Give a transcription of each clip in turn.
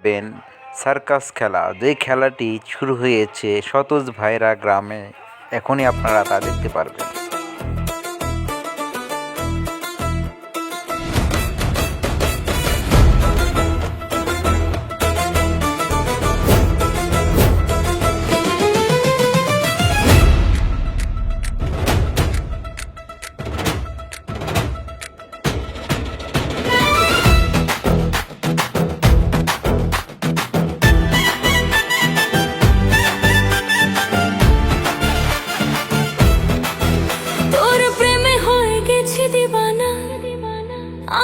পারবেন সার্কাস খেলা, যে খেলাটি শুরু হয়েছে সতেজ ভাইরা গ্রামে। এখনই আপনারা তা দেখতে পারবেন।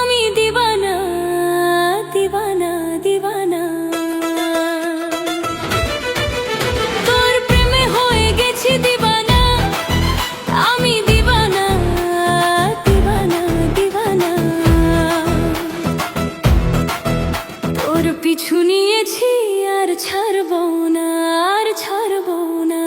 আমি দিবানা দিবানা দিবানা, তোর প্রেমে হয়ে গেছি দিবানা। আমি দিবানা দিবানা দিবানা, তোর পিছু নিয়েছি আর ছাড়বো না, আর ছাড়বো না।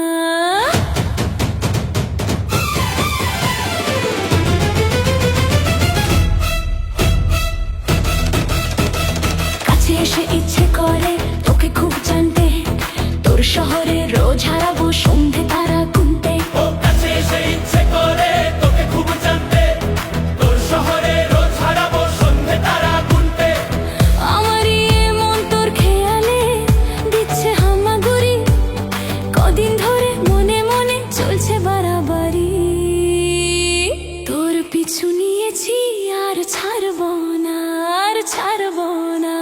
এসে ইচ্ছে করে তোকে খুব জানতে, তোর শহরে রোজ হারাবো সন্ধে তারা গুনতে। কাছে এসে ইচ্ছে করে তোকে খুব জানতে, তোর শহরে রোজ হারাবো সন্ধে তারা গুনতে। আমারই মন তোর খেয়ালে দিচ্ছে হামাগুড়ি, কদিন ধরে মনে মনে চলছে বাড়াবাড়ি। তোর পিছু নিয়েছি আর ছাড়বো না, আর ছাড়বো না।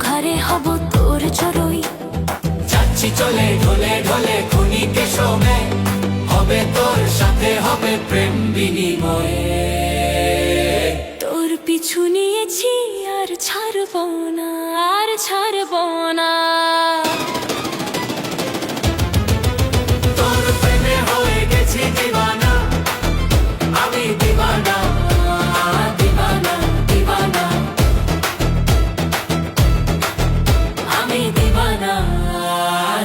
ঘরে হব তোর চড়ুই, যাচ্ছি চলে ঢলে ঢলে খুনিকে সময়, হবে তোর সাথে হবে প্রেম বিনিময়ে। তোর পিছু নিয়েছি আর ছাড়বো না, আর ছাড়বো না। তোর প্রেমে হয়ে গেছি দিবানা, আমি দিবানা দিবানা দিবানা, আমি দিবানা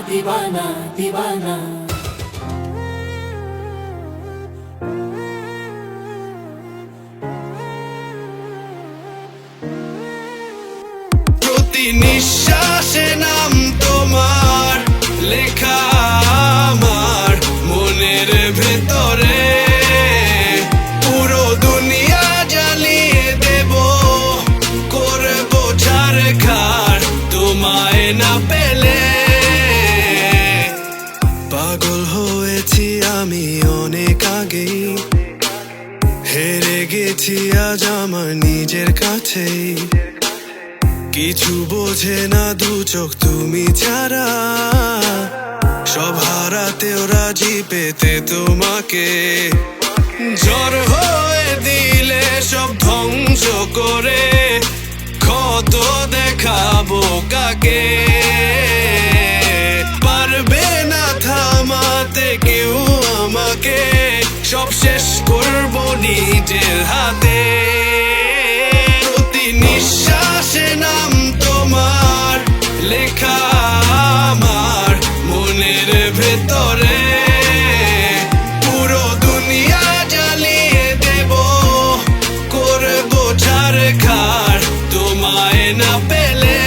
দিবানা দিবানা। প্রতি নিঃশ্বাসে নাম তোমার লেখা আমার মনের ভেতরে, পুরো দুনিয়া জ্বালিয়ে দেব, করবো ছারখার তোমায় না পেলে। পাগল হয়েছি আমি অনেক আগেই, হেরে গেছি আজ আমার নিজের কাছেই। কিছু বোঝে না দু চোখ তুমি ছাড়া, সব হারাতেও রাজি পেতে তোমাকে। ঝড় হয়ে দিলে সব ধ্বংস করে, ক্ষত দেখাবো কাকে। পারবে না থামাতে কেউ আমাকে, সব শেষ করবো নিজের হাতে। প্রতি নিঃশ্বাসে নাম তোমার লেখা আমার মনের ভেতরে, পুরো দুনিয়া জ্বালিয়ে দেব, করবো ছারখার তোমায় না পেলে।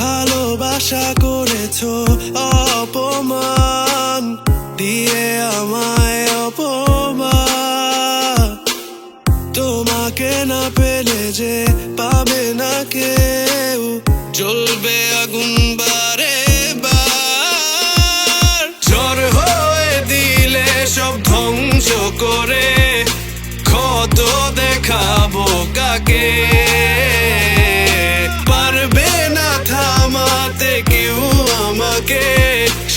ভালোবাসা করেছো অপমান দিয়ে আমায়, অপমান। তোমাকে না পেলে যে পাবে না কেউ, জ্বলবে আগুন বারে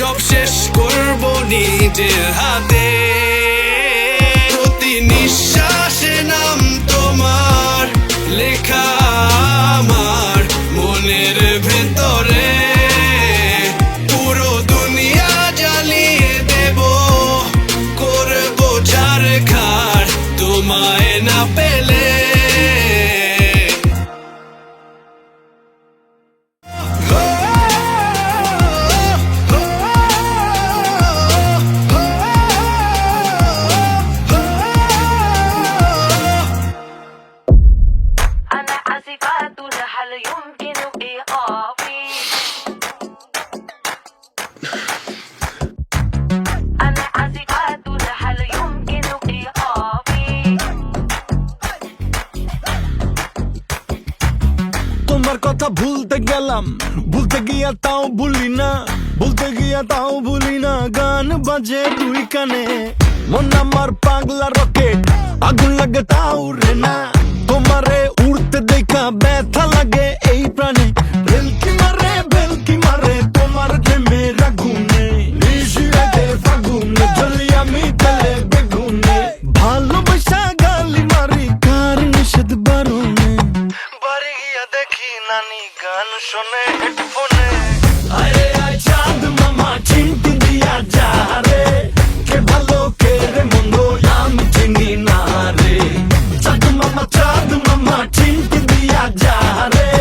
সব শেষ করব নিজের হাতে প্রতি নিঃশ্বাসে নাম তোমার লেখা আমার মনের ভেতরে পুরো দুনিয়া জ্বালিয়ে দেব করব ছারখার তোমায় না পেলে أنا آسفة هل يمكن إيقافي أنا آسفة هل يمكن إيقافي তোমার কথা ভুলতে গেলাম ভুলতে গিয়া তাও ভুলি না ভুলতে গিয়া তাও ভুলি না গান বাজে দুই কানে মন আমার পাগলা রকেট আগুন লাগে তাও রে না তোমারে উড়তে দেখা ব্যথা লাগে এই প্রাণে ভেলকি মারে তোমার প্রেমে রাগুনে নিশিরাতে ফাগুনে জ্বলি আমি তেলে বেগুনে ভালোবাসা গালি মারি কার নিষেধ বারণে বাড়ি গিয়া দেখি নানি গান শোনে হেডফোনে আরে আয় চাঁদ মামা চিমটি দিয়া যা রে কে ভালো কে রে মন্দ আমি চিনি না রে চাঁদ মামা চিমটি দিয়া যা রে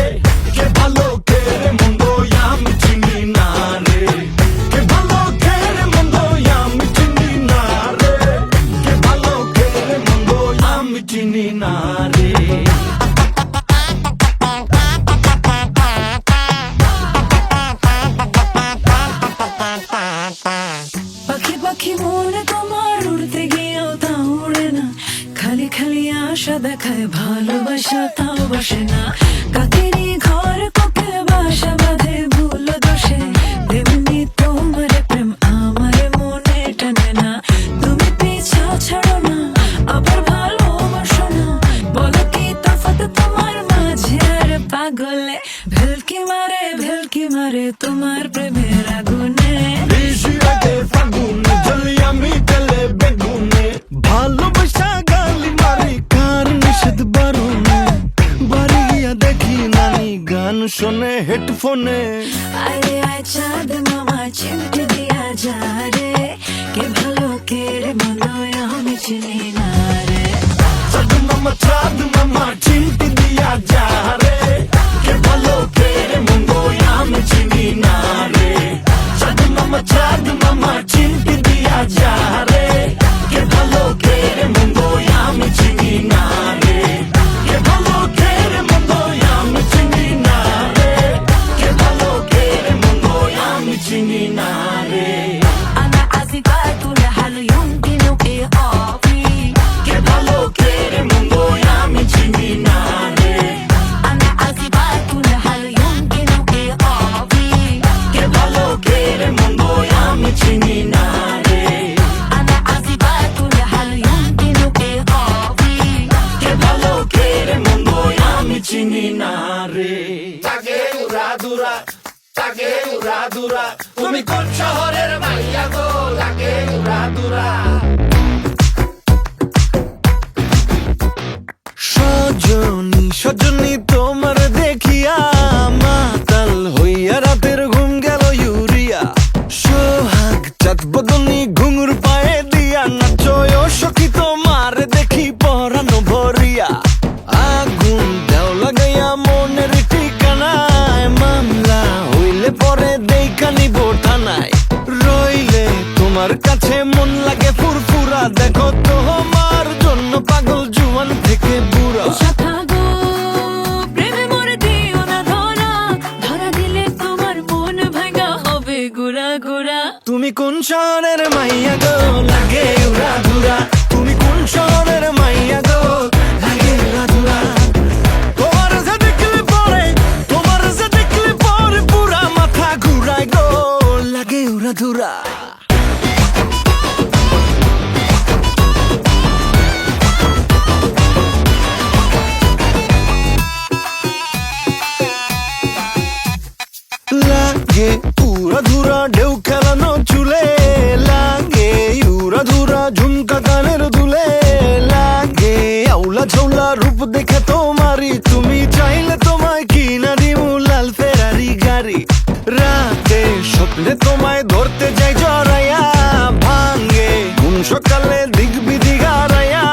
কে ভালো কে রে মন্দ আমি চিনি না রে কে ভালো কে রে মন্দ আমি চিনি না রে কে ভালো কে রে মন্দ আমি চিনি না রে পাখি পাখি মনে তোমার উড়তে গিয়েও তা উড়ে না খালি খালি আশা দেখায় ভালোবাসা তাও বসে না কাকেরই ঘর কোকে বাসা বাঁধে ভুল দোষে তেমনি তোমার প্রেম আমার মনে টানে না তুমি পিছা ছাড়ো না আবার ভালোবাসো না বলো কি তফাৎ তোমার মাঝে আর পাগলে ভেলকি মারে তোমার প্রেমের আগুনে নিশিরাতে ফাগুনে জ্বলি আমি তেলে বেগুনে ভালোবাসা গালি মারি কার নিষেধ বারণে বাড়ি গিয়া দেখি নানি গান শোনে হেডফোনে আরে আয় চাঁদ মামা চিমটি দিয়া যা রে কে ভালো কে রে মন্দ আমি চিনি না রে চাঁদ মামা চিমটি দিয়া যা রে কে ভালো কে রে মন্দ আমি চিনি না রে চাঁদ মামা চিমটি দিয়া যা রে কে ভালো কে রে মন্দ আমি চিনি না রে কে ভালো কে রে মন্দ আমি চিনি না রে কে ভালো কে রে মন্দ আমি চিনি না রে أنا آسفة هل يمكن إيقافي কে ভালো কে রে মন্দ আমি চিনি না রে أنا آسفة هل يمكن إيقافي কে ভালো কে রে মন্দ আমি চিনি না রে أنا آسفة هل يمكن إيقافي কে ভালো কে রে মন্দ আমি চিনি না রে তাকে উড়া দুরা তুমি কোন শহরের মাইয়া গো লাগে উড়া দুরা সজনী তোমার দেখিয়া মাতাল হইয়া রাতের ঘুম গেল ইউরিয়া সোহাগ চাঁদ বদনি ঘুঙুর পায়ে দিয়া নাচয় সখী তোমার দেখি পরানো ভরিয়া আগুন দেও লাগাইয়া মনের ঠিকানায় মামলা হইলে পরে দেখা নিব থানায় রইলে তোমার কাছে মন লাগে ফুরফুরা দেখো তোমার জন্য পাগল জুয়ান থেকে বুড়া সাথা গো প্রেমে মরে দিও না ধরা দিলে তোমার মন ভাঙা হবে গুড়া গুড়া তুমি কোন শহরের মাইয়া গো লাগে উড়া ধুরা তুমি কোন শহরের মাইয়া গো লাগে উড়া ধুরা তোমার যে দেখলে পরে পুরা মাথা ঘুরায় গো লাগে উড়া ধুরা লাগে উড়া ধুরা ঢেউ খেলানো কানের দুলে লাগে আউলা ঝৌলা রূপ দেখে তোমারই তুমি চাইলে তোমায় কিনা দিমু লাল ফেরারি গাড়ি রাতে স্বপ্নে তোমায় ধরতে যাই জড়াইয়া ভাঙ্গে কোন সকালে দিক বিদিক হারাইয়া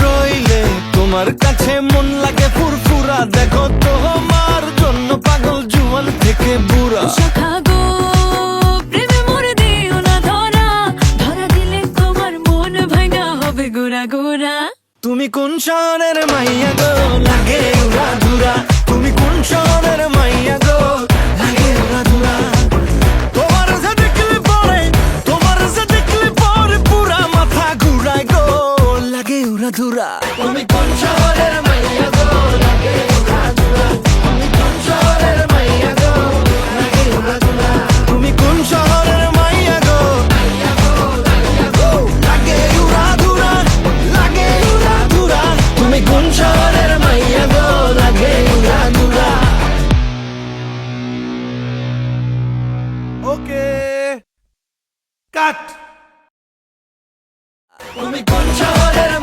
রইলে তোমার কাছে মন লাগে ফুরফুরা দেখো তোমার জন্য পাগল জুয়ান থেকে বুড়া শাখা গো প্রেমে মরে দিও না ধরা ধরা দিলে তোমার মন ভাঙা হবে গোরা গোরা তুমি কোন শহরের মাইয়া গো লাগে উড়া ধুরা তুমি কোন শহরের মাইয়া গো লাগে উড়া ধুরা তোমার যে দেখলে পরে পুরা মাথা ঘুরায় গো লাগে উড়া ধুরা তুমি কোন শহরের মাইয়া গো লাগে উড়া ধুরা তুমি কোন শহরের মাইয়া গো লাগে উড়া ধুরা তুমি কোন শহরের মাইয়া গো লাগে উড়া ধুরা লাগে উড়া ধুরা তুমি কোন শহরের মাইয়া গো লাগে উড়া ধুরা ওকে কাট তুমি কোন শহরের